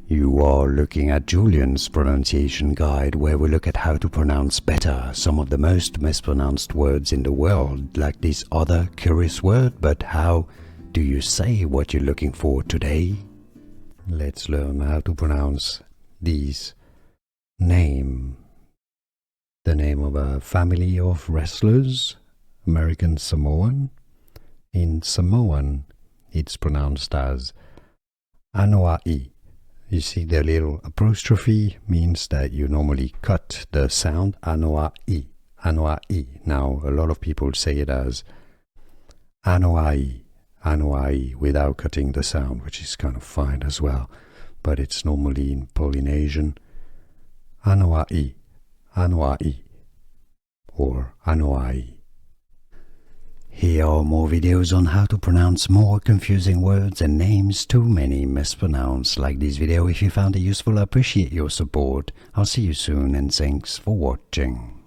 You are looking at Julian's pronunciation guide, where we look at how to pronounce better some of the most mispronounced words in the world, like this other curious word. But how do you say what you're looking for today? Let's learn how to pronounce these name. The name of a family of wrestlers, American Samoan. In Samoan, it's pronounced as Anoa'i. You see the little apostrophe means that you normally cut the sound Anoa'i, Anoa'i. Now, a lot of people say it as Anoa'i, Anoa'i, without cutting the sound, which is kind of fine as well. But it's normally in Polynesian, Anoa'i, Anoa'i, or Anoa'i. Here are more videos on how to pronounce more confusing words and names too many mispronounced. Like this video if you found it useful. I appreciate your support. I'll see you soon and thanks for watching.